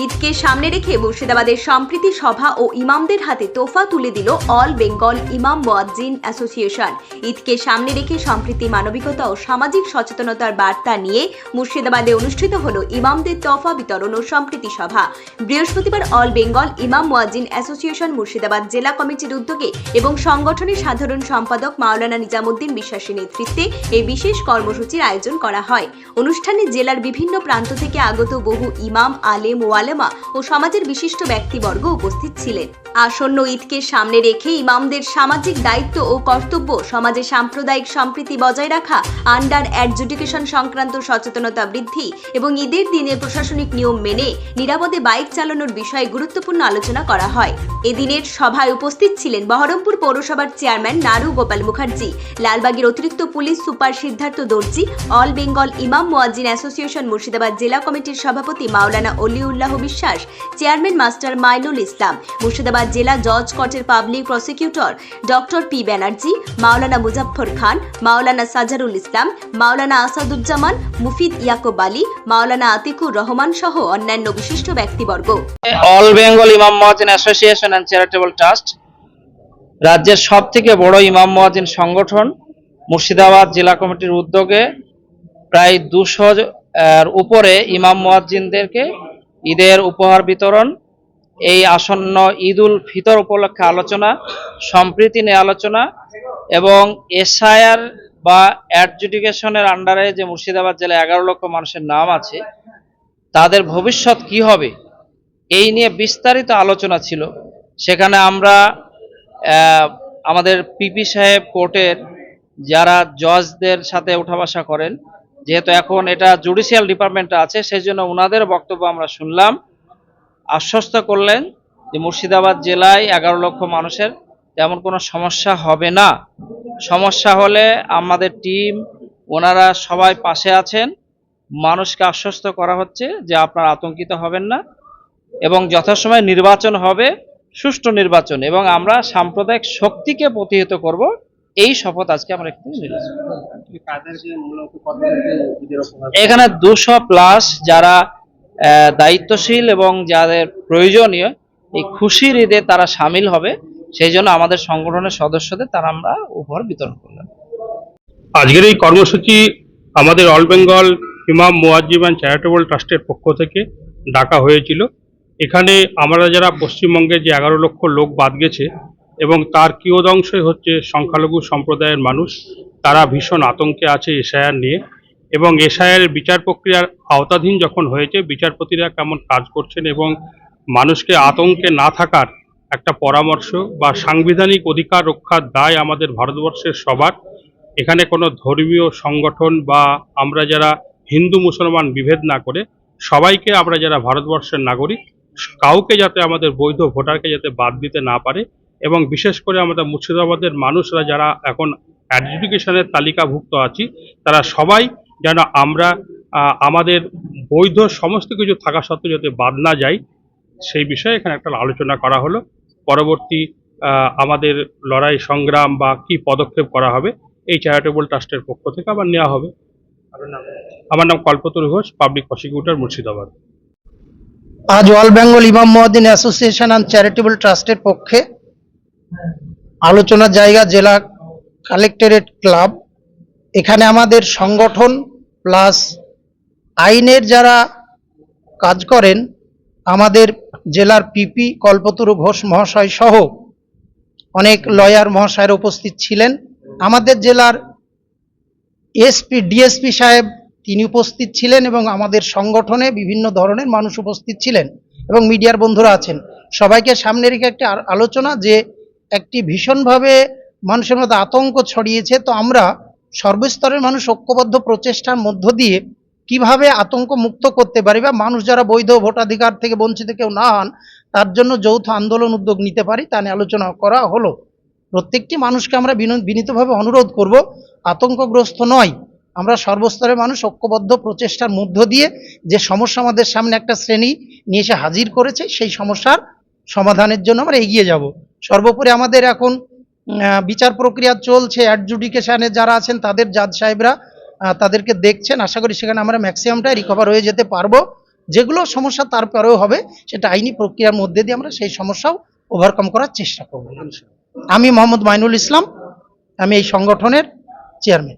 ঈদকে সামনে রেখে মুর্শিদাবাদের সম্প্রীতি সভা ও ইমামদের হাতে তোফা তুলে দিল অল বেঙ্গল ইমাম মুয়াজ্জিন অ্যাসোসিয়েশন। ঈদকে সামনে রেখে সম্প্রীতি, মানবিকতা ও সামাজিক সচেতনতার বার্তা নিয়ে মুর্শিদাবাদে অনুষ্ঠিত হলো ইমামদের তোফা বিতরণ ও সম্প্রীতি সভা। বৃহস্পতিবার অল বেঙ্গল ইমাম মুয়াজ্জিন অ্যাসোসিয়েশন মুর্শিদাবাদ জেলা কমিটির উদ্যোগে এবং সংগঠনের সাধারণ সম্পাদক মাওলানা নিজামুদ্দিন বিশ্বাসের নেতৃত্বে এই বিশেষ কর্মসূচির আয়োজন করা হয়। অনুষ্ঠানে জেলার বিভিন্ন প্রান্ত থেকে আগত বহু ইমাম, আলেম, ওয়ালেমা ও সমাজের বিশিষ্ট ব্যক্তিবর্গ উপস্থিত ছিলেন। আসন্ন ঈদকে সামনে রেখে ইমামদের সামাজিক দায়িত্ব ও কর্তব্য, সমাজে সাম্প্রদায়িক সম্প্রীতি বজায় রাখা, আন্ডার অ্যাডজুডিকেশন সংক্রান্ত সচেতনতা বৃদ্ধি এবং ঈদের দিনে প্রশাসনিক নিয়ম মেনে নিরাপদে বাইক চালানোর বিষয়ে গুরুত্বপূর্ণ আলোচনা করা হয়। এদিনের সভায় উপস্থিত ছিলেন বহরমপুর পৌরসভার চেয়ারম্যান নারু গোপাল মুখার্জি, লালবাগের অতিরিক্ত পুলিশ সুপার সিদ্ধার্থ দর্জি, অল বেঙ্গল ইমাম মুয়াজ্জিন অ্যাসোসিয়েশন মুর্শিদাবাদ জেলা কমিটির সভাপতি মাওলানা অলিউল্লাহ বিশ্বাস, চেয়ারম্যান মাস্টার মাইনুল ইসলাম, মুর্শিদাবাদ জেলা জজ কোর্টের public prosecutor doctor P Banerjee, Maulana Muzaffar Khan, Maulana Sajarul Islam, Maulana Asaduzzaman, Mufid Yakub Ali, Maulana Atikur Rahman সহ অন্যান্য বিশিষ্ট ব্যক্তিবর্গ। অল বেঙ্গল ইমাম মুয়াজ্জিন অ্যাসোসিয়েশন অ্যান্ড চ্যারিটেবল ট্রাস্ট রাজ্যের সবথেকে বড় ইমাম মুয়াজ্জিন সংগঠন মুর্শিদাবাদ জেলা কমিটির উদ্যোগে প্রায় 200 এর উপরে ইমাম মুয়াজ্জিনদেরকে ঈদের উপহার বিতরণ, এই আসন্ন ঈদ উল ফিতর উপলক্ষে আলোচনা, সম্প্রীতি নিয়ে আলোচনা এবং এসআইআর বা অ্যাডজুডিকেশনের আন্ডারে যে মুর্শিদাবাদ জেলায় 11 লক্ষ মানুষের নাম আছে তাদের ভবিষ্যৎ কি হবে এই নিয়ে বিস্তারিত আলোচনা ছিল। সেখানে আমরা আমাদের পিপি সাহেব কোর্টের যারা জজদের সাথে উঠা বসা করেন, যেহেতু এখন এটা জুডিশিয়াল ডিপার্টমেন্টে আছে, সেই জন্য ওনাদের বক্তব্য আমরা শুনলাম। আশ্বস্ত করলেন যে মুর্শিদাবাদ জেলায় 11 লক্ষ মানুষের তেমন কোনো সমস্যা হবে না। সমস্যা হলে আমাদের টিম, ওনারা সবাই পাশে আছেন। মানুষকে আশ্বস্ত করা হচ্ছে যে আপনারা আতঙ্কিত হবেন না এবং যথাসময়ে নির্বাচন হবে, সুষ্ঠু নির্বাচন, এবং আমরা সাম্প্রদায়িক শক্তিকে প্রতিহত করব, এই শপথ আজকে আমরা নিলাম। এখানে 200+ যারা দায়িত্বশীল এবং যাদের প্রয়োজনীয় এই খুশির ঈদে তারা সামিল হবে, সেই জন্য আমাদের সংগঠনের সদস্যদের তারা আমরা উপহার বিতরণ করলাম। আজকের এই কর্মসূচি আমাদের অল বেঙ্গল ইমাম মুয়াজ্জিন অ্যান্ড চ্যারিটেবল ট্রাস্টের পক্ষ থেকে ডাকা হয়েছিল। এখানে আমরা যারা পশ্চিমবঙ্গে যে 11 লক্ষ লোক বাদ গেছে এবং তার কিয়দংশই হচ্ছে সংখ্যালঘু সম্প্রদায়ের মানুষ, তারা ভীষণ আতঙ্কে আছে এসআইআর নিয়ে, এবং এসআইআর বিচার প্রক্রিয়ার আওতাধীন যখন হয়েছে বিচারপতিরা কেমন কাজ করছেন এবং মানুষকে আতঙ্কে না থাকার একটা পরামর্শ বা সাংবিধানিক অধিকার রক্ষার দায় আমাদের ভারতবর্ষের সবার। এখানে কোনো ধর্মীয় সংগঠন বা আমরা যারা হিন্দু মুসলমান বিভেদ না করে সবাইকে, আমরা যারা ভারতবর্ষের নাগরিক, কাউকে যাতে আমাদের বৈধ ভোটারকে যাতে বাদ দিতে না পারে, এবং বিশেষ করে আমাদের মুর্শিদাবাদের মানুষরা যারা এখন অ্যাডজুডিকেশনের তালিকাভুক্ত আছি, তারা সবাই যেন আমরা আমাদের বৈধ সমস্ত কিছু থাকা সত্ত্বেও যাতে বাদ না যাই, সেই বিষয়ে এখানে একটা আলোচনা করা হলো। পরবর্তী আমাদের লড়াই সংগ্রাম বা কি পদক্ষেপ করা হবে এই চ্যারিটেবল ট্রাস্টের পক্ষ থেকে আবার নেওয়া হবে। আমার নাম কল্পতরু ঘোষ, পাবলিক প্রসিকিউটর, মুর্শিদাবাদ। আজ অল বেঙ্গল ইমাম মুয়াজ্জিন অ্যাসোসিয়েশন অ্যান্ড চ্যারিটেবল ট্রাস্টের পক্ষে আলোচনার জায়গা জেলা কালেক্টরেট ক্লাব। এখানে আমাদের সংগঠন প্লাস আইনের যারা কাজ করেন, আমাদের জেলার পিপি কল্পতরু ঘোষ মহাশয় সহ অনেক লয়ার মহাশয়ের উপস্থিত ছিলেন। আমাদের জেলার এসপি, ডিএসপি সাহেব তিনি উপস্থিত ছিলেন এবং আমাদের সংগঠনে বিভিন্ন ধরনের মানুষ উপস্থিত ছিলেন এবং মিডিয়ার বন্ধুরা আছেন। সবাইকে সামনে রেখে একটা আলোচনা যে একটি ভীষণভাবে মানুষের মধ্যে আতঙ্ক ছড়িয়েছে, তো আমরা সর্বস্তরের মানুষ ঐক্যবদ্ধ প্রচেষ্টার মধ্য দিয়ে কিভাবে আতঙ্ক মুক্ত করতে পারি বা মানুষ যারা বৈধ ভোটাধিকার থেকে বঞ্চিত কেউ না হন তার জন্য যৌথ আন্দোলন উদ্যোগ নিতে পারি, তা নিয়ে আলোচনা করা হলো। প্রত্যেকটি মানুষকে আমরা বিনীতভাবে অনুরোধ করব, আতঙ্কগ্রস্ত নয়, আমরা সর্বস্তরের মানুষ ঐক্যবদ্ধ প্রচেষ্টার মধ্য দিয়ে যে সমস্যা আমাদের সামনে একটা শ্রেণী নিয়ে এসে হাজির করেছে সেই সমস্যার সমাধানের জন্য আমরা এগিয়ে যাব। সর্বোপরি আমাদের এখন বিচার প্রক্রিয়া চলছে, অ্যাডজুডিকেশনে যারা আছেন তাদের জাজ সাহেবরা তাদেরকে দেখছেন, আশা করি সেখানে আমরা ম্যাক্সিমামটাই রিকভার হয়ে যেতে পারবো। যেগুলো সমস্যা তারপরেও হবে, সেটা আইনি প্রক্রিয়ার মধ্যে দিয়ে আমরা সেই সমস্যাও ওভারকাম করার চেষ্টা করব। আমি মোহাম্মদ মাইনুল ইসলাম, আমি এই সংগঠনের চেয়ারম্যান।